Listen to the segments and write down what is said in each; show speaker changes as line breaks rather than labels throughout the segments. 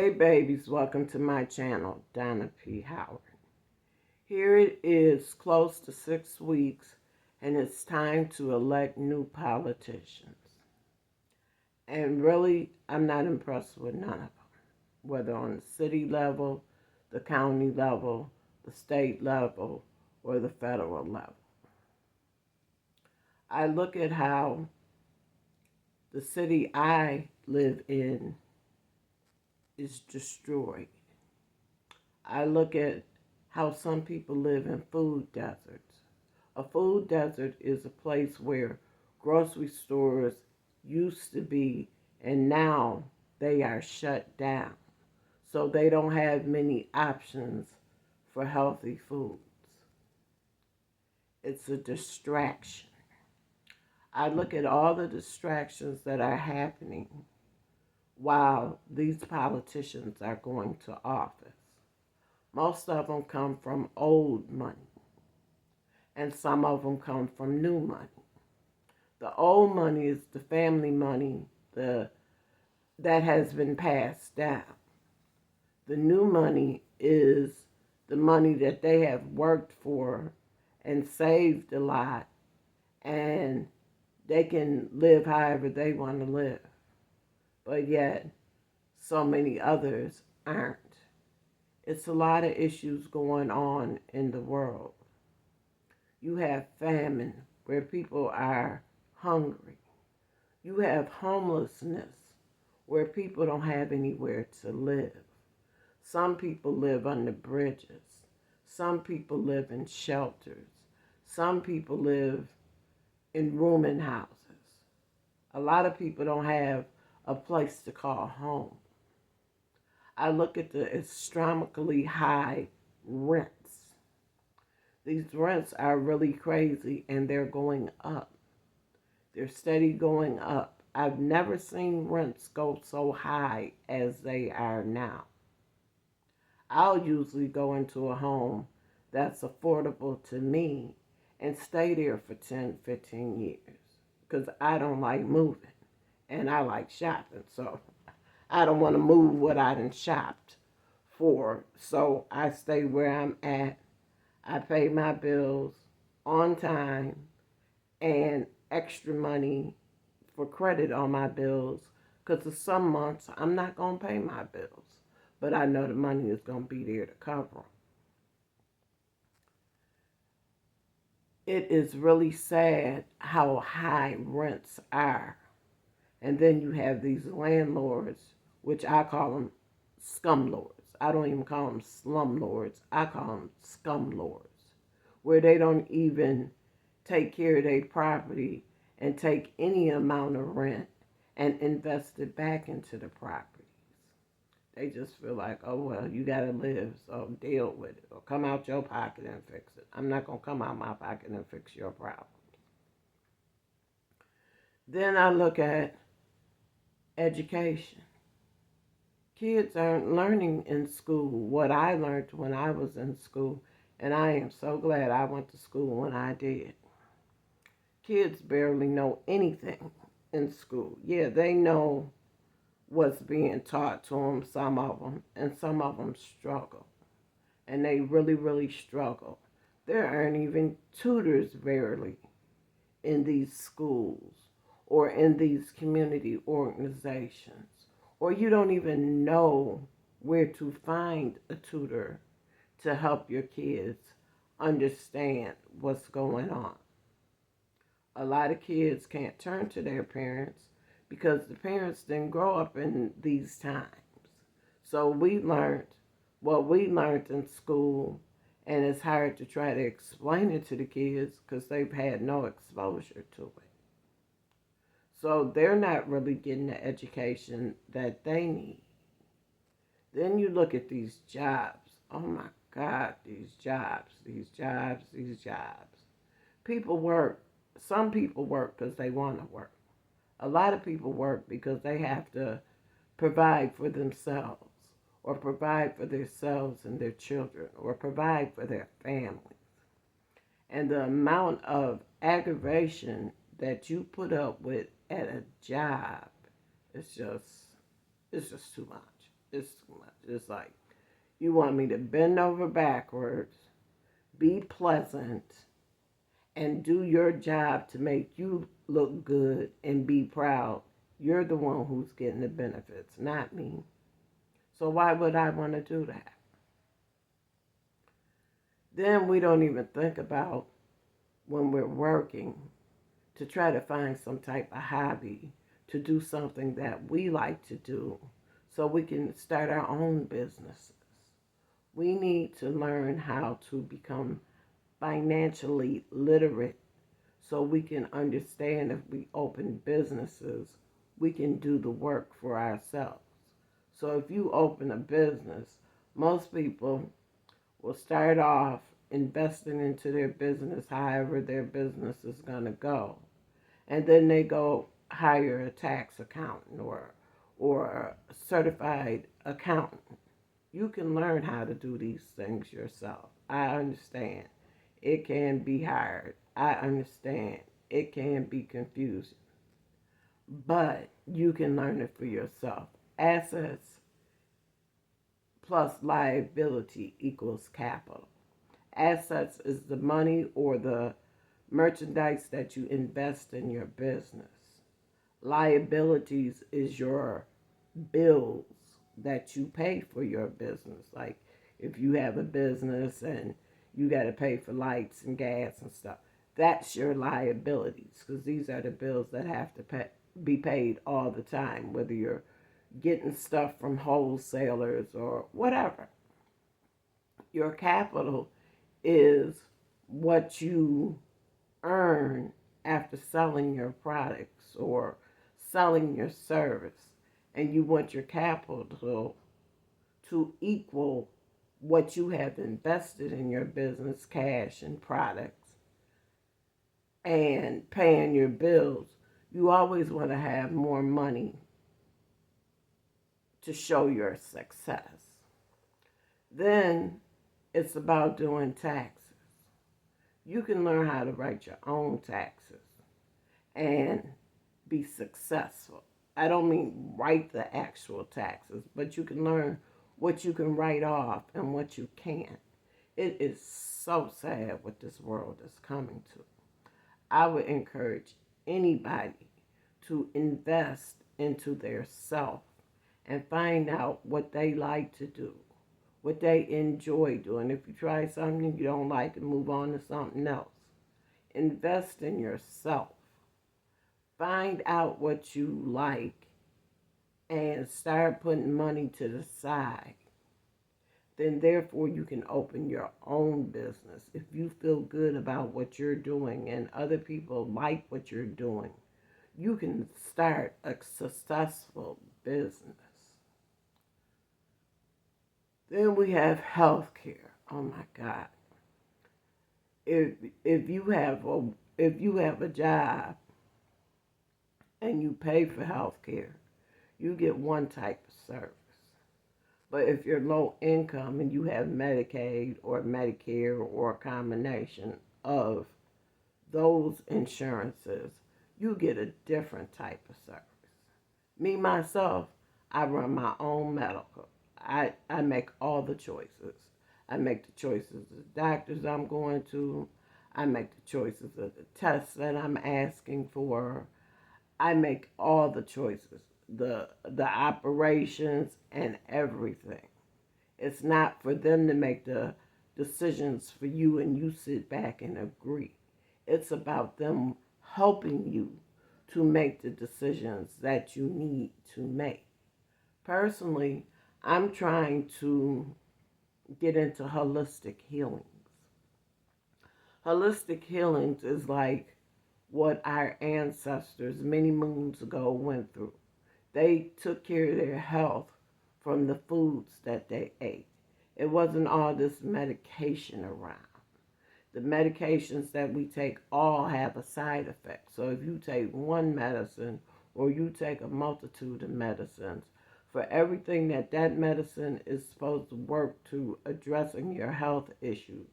Hey babies, welcome to my channel, Donna P Howard. Here it is close to 6 weeks and it's time to elect new politicians. And really, I'm not impressed with none of them, whether on the city level, the county level, the state level, or the federal level. I look at how the city I live in is destroyed. I look at how some people live in food deserts. A food desert is a place where grocery stores used to be and now they are shut down. So they don't have many options for healthy foods. It's a distraction. I look at all the distractions that are happening while these politicians are going to office. Most of them come from old money, and some of them come from new money. The old money is the family money that has been passed down. The new money is the money that they have worked for and saved a lot, and they can live however they want to live. But yet, so many others aren't. It's a lot of issues going on in the world. You have famine where people are hungry. You have homelessness where people don't have anywhere to live. Some people live under bridges. Some people live in shelters. Some people live in rooming houses. A lot of people don't have a place to call home. I look at the astronomically high rents. These rents are really crazy and they're going up. They're steady going up. I've never seen rents go so high as they are now. I'll usually go into a home that's affordable to me and stay there for 10, 15 years because I don't like moving and I like shopping. So I don't want to move what I done shopped for. So I stay where I'm at. I pay my bills on time and extra money for credit on my bills because of some months I'm not going to pay my bills. But I know the money is going to be there to cover them. It is really sad how high rents are. And then you have these landlords, which I call them scumlords. I don't even call them slumlords. I call them scumlords, where they don't even take care of their property and take any amount of rent and invest it back into the properties. They just feel like, oh, well, you got to live, so deal with it. Or come out your pocket and fix it. I'm not going to come out my pocket and fix your problems. Then I look at education. Kids aren't learning in school what I learned when I was in school, and I am so glad I went to school when I did. Kids barely know anything in school. Yeah, they know what's being taught to them, some of them, and some of them struggle. And they really, really struggle. There aren't even tutors barely in these schools or in these community organizations. Or you don't even know where to find a tutor to help your kids understand what's going on. A lot of kids can't turn to their parents because the parents didn't grow up in these times. So we learned what we learned in school, and it's hard to try to explain it to the kids because they've had no exposure to it. So they're not really getting the education that they need. Then you look at these jobs. Oh my God, these jobs. People work. Some people work because they want to work. A lot of people work because they have to provide for themselves or provide for themselves and their children or provide for their families. And the amount of aggravation that you put up with at a job is just too much. It's too much. It's like, you want me to bend over backwards, be pleasant, and do your job to make you look good and be proud. You're the one who's getting the benefits, not me. So why would I want to do that? Then we don't even think about when we're working to try to find some type of hobby to do something that we like to do so we can start our own businesses. We need to learn how to become financially literate so we can understand if we open businesses, we can do the work for ourselves. So if you open a business, most people will start off investing into their business however their business is going to go. And then they go hire a tax accountant or a certified accountant. You can learn how to do these things yourself. I understand. It can be hard. I understand. It can be confusing. But you can learn it for yourself. Assets plus liability equals capital. Assets is the money or the merchandise that you invest in your business. Liabilities is your bills that you pay for your business. Like if you have a business and you got to pay for lights and gas and stuff, that's your liabilities, because these are the bills that have to be paid all the time, whether you're getting stuff from wholesalers or whatever. Your capital is what you earn after selling your products or selling your service, and you want your capital to equal what you have invested in your business, cash and products, and paying your bills. You always want to have more money to show your success. Then it's about doing taxes. You can learn how to write your own taxes and be successful. I don't mean write the actual taxes, but you can learn what you can write off and what you can't. It is so sad what this world is coming to. I would encourage anybody to invest into their self and find out what they like to do, what they enjoy doing. If you try something you don't like, and move on to something else. Invest in yourself. Find out what you like and start putting money to the side. Then therefore you can open your own business. If you feel good about what you're doing and other people like what you're doing, you can start a successful business. Then we have healthcare. Oh my God. If you have a job and you pay for healthcare, you get one type of service. But if you're low income and you have Medicaid or Medicare or a combination of those insurances, you get a different type of service. Me, myself, I run my own medical. I make all the choices. I make the choices of the doctors I'm going to. I make the choices of the tests that I'm asking for. I make all the choices, the operations and everything. It's not for them to make the decisions for you and you sit back and agree. It's about them helping you to make the decisions that you need to make. Personally, I'm trying to get into holistic healings. Holistic healings is like what our ancestors many moons ago went through. They took care of their health from the foods that they ate. It wasn't all this medication around. The medications that we take all have a side effect. So if you take one medicine or you take a multitude of medicines, for everything that medicine is supposed to work to addressing your health issues,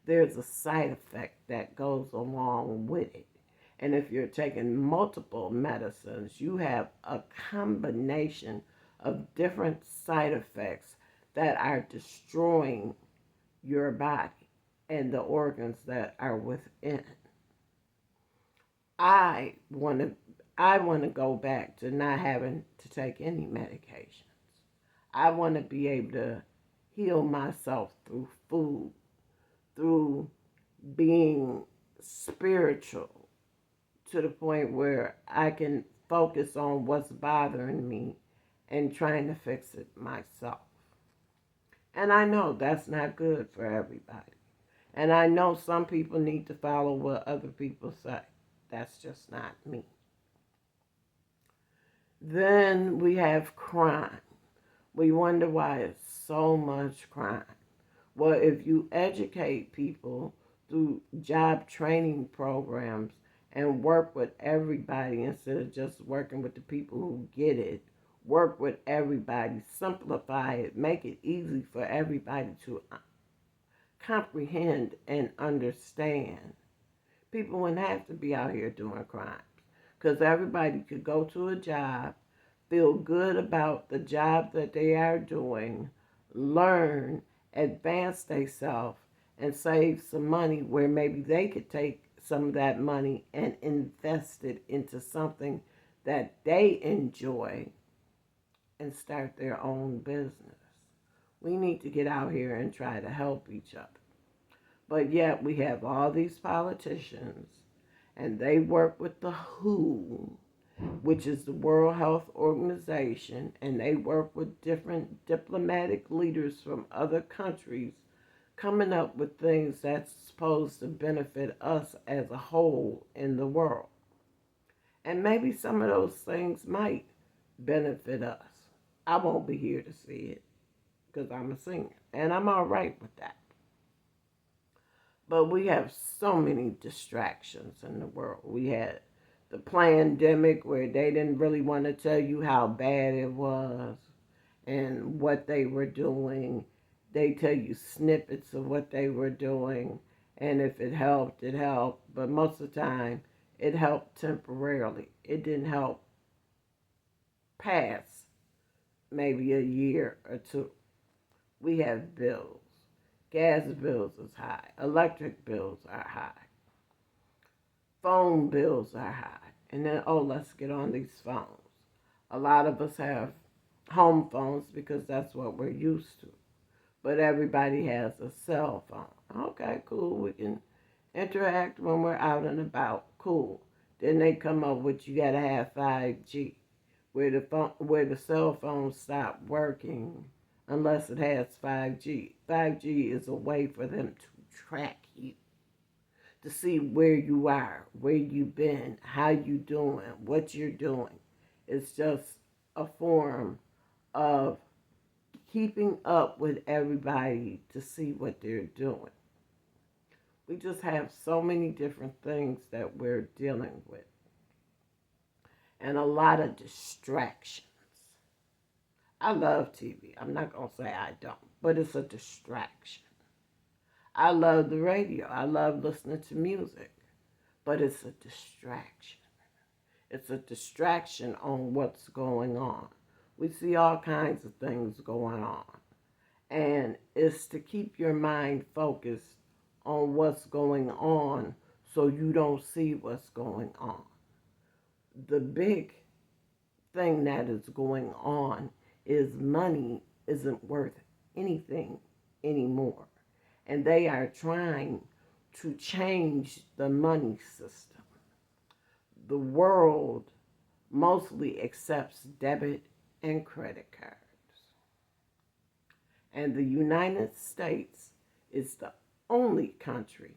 there's a side effect that goes along with it. And if you're taking multiple medicines, you have a combination of different side effects that are destroying your body and the organs that are within. I want to I want to go back to not having to take any medications. I want to be able to heal myself through food, through being spiritual, to the point where I can focus on what's bothering me and trying to fix it myself. And I know that's not good for everybody. And I know some people need to follow what other people say. That's just not me. Then we have crime. We wonder why it's so much crime. Well, if you educate people through job training programs and work with everybody instead of just working with the people who get it, work with everybody, simplify it, make it easy for everybody to comprehend and understand. People wouldn't have to be out here doing crimes because everybody could go to a job, feel good about the job that they are doing, learn, advance themselves, and save some money where maybe they could take some of that money and invest it into something that they enjoy and start their own business. We need to get out here and try to help each other. But yet we have all these politicians, and they work with the WHO, which is the World Health Organization, and they work with different diplomatic leaders from other countries coming up with things that's supposed to benefit us as a whole in the world. And maybe some of those things might benefit us. I won't be here to see it because I'm a singer, and I'm all right with that. But we have so many distractions in the world. We had the pandemic where they didn't really want to tell you how bad it was and what they were doing. They tell you snippets of what they were doing, and if it helped, it helped. But most of the time, it helped temporarily. It didn't help past maybe a year or two. We have bills. Gas bills is high. Electric bills are high. Phone bills are high. And then, let's get on these phones. A lot of us have home phones because that's what we're used to. But everybody has a cell phone. Okay, cool. We can interact when we're out and about. Cool. Then they come up with you gotta have 5G, where the cell phones stop working unless it has 5G. 5G is a way for them to track you, to see where you are, where you've been, how you doing, what you're doing. It's just a form of keeping up with everybody to see what they're doing. We just have so many different things that we're dealing with, and a lot of distractions. I love TV. I'm not going to say I don't, but it's a distraction. I love the radio. I love listening to music, but it's a distraction. It's a distraction on what's going on. We see all kinds of things going on, and it's to keep your mind focused on what's going on so you don't see what's going on. The big thing that is going on is money isn't worth anything anymore. And they are trying to change the money system. The world mostly accepts debit and credit cards. And the United States is the only country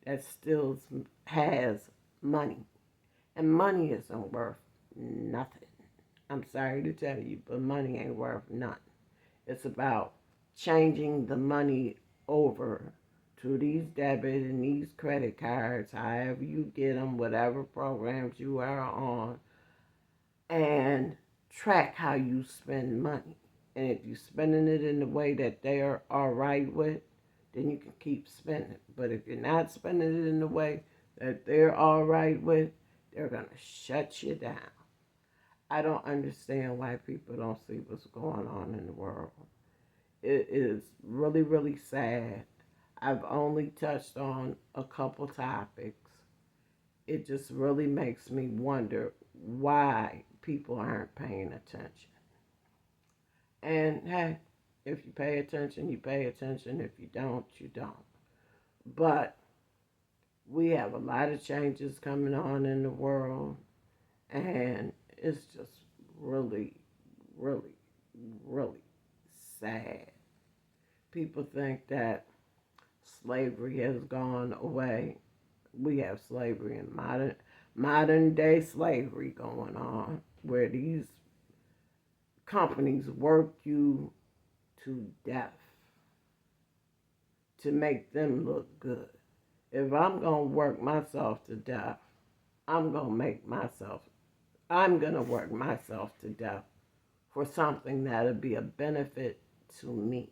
that still has money. And money isn't worth nothing. I'm sorry to tell you, but money ain't worth nothing. It's about changing the money over to these debit and these credit cards, however you get them, whatever programs you are on, and track how you spend money. And if you're spending it in the way that they are all right with, then you can keep spending. But if you're not spending it in the way that they're all right with, they're going to shut you down. I don't understand why people don't see what's going on in the world. It is really, really sad. I've only touched on a couple topics. It just really makes me wonder why people aren't paying attention. And hey, if you pay attention, you pay attention. If you don't, you don't. But we have a lot of changes coming on in the world, and it's just really, really, really sad. People think that slavery has gone away. We have slavery in modern day slavery going on, where these companies work you to death to make them look good. If I'm going to work myself to death, I'm going to work myself to death for something that'll be a benefit to me.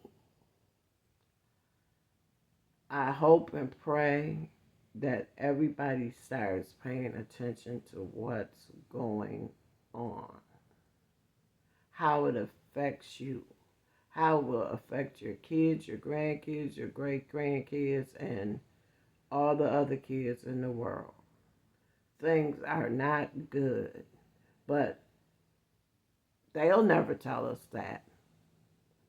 I hope and pray that everybody starts paying attention to what's going on, how it affects you, how it will affect your kids, your grandkids, your great grandkids, and all the other kids in the world. Things are not good, but they'll never tell us that.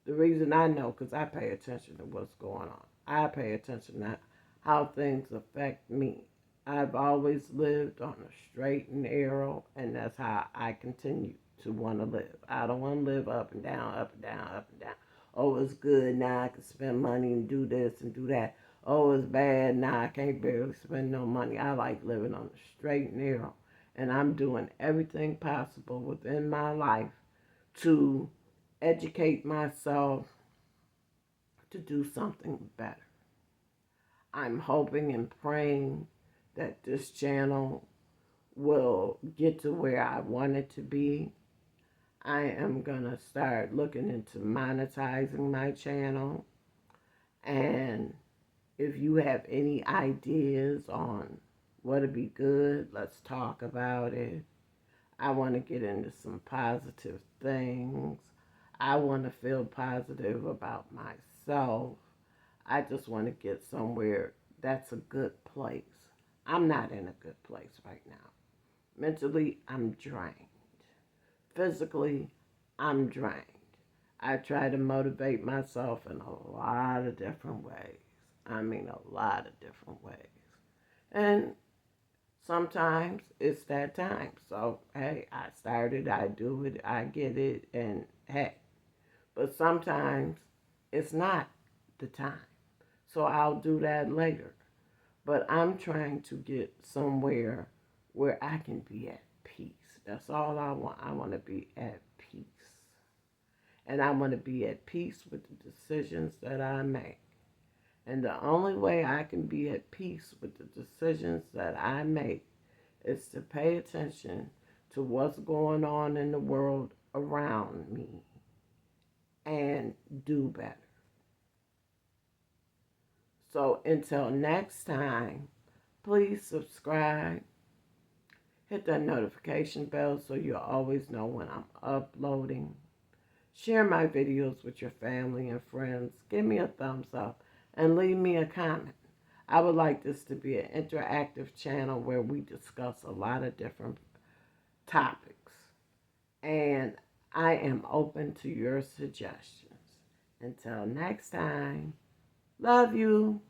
The reason I know, because I pay attention to what's going on. I pay attention to how things affect me. I've always lived on a straight and narrow, and that's how I continue to want to live. I don't want to live up and down, up and down, up and down. Oh, it's good, now I can spend money and do this and do that. Oh, it's bad, now I can't barely spend no money. I like living on a straight and narrow, and I'm doing everything possible within my life to educate myself to do something better. I'm hoping and praying that this channel will get to where I want it to be. I am going to start looking into monetizing my channel. And if you have any ideas on what'd be good, let's talk about it. I want to get into some positive things. I want to feel positive about myself. I just want to get somewhere that's a good place. I'm not in a good place right now. Mentally, I'm drained. Physically, I'm drained. I try to motivate myself in a lot of different ways. I mean, a lot of different ways. And sometimes it's that time. So, hey, I started, I do it, I get it, and hey. But sometimes it's not the time. So I'll do that later. But I'm trying to get somewhere where I can be at peace. That's all I want. I want to be at peace. And I want to be at peace with the decisions that I make. And the only way I can be at peace with the decisions that I make is to pay attention to what's going on in the world around me and do better. So until next time, please subscribe. Hit that notification bell so you'll always know when I'm uploading. Share my videos with your family and friends. Give me a thumbs up and leave me a comment. I would like this to be an interactive channel where we discuss a lot of different topics. And I am open to your suggestions. Until next time, love you.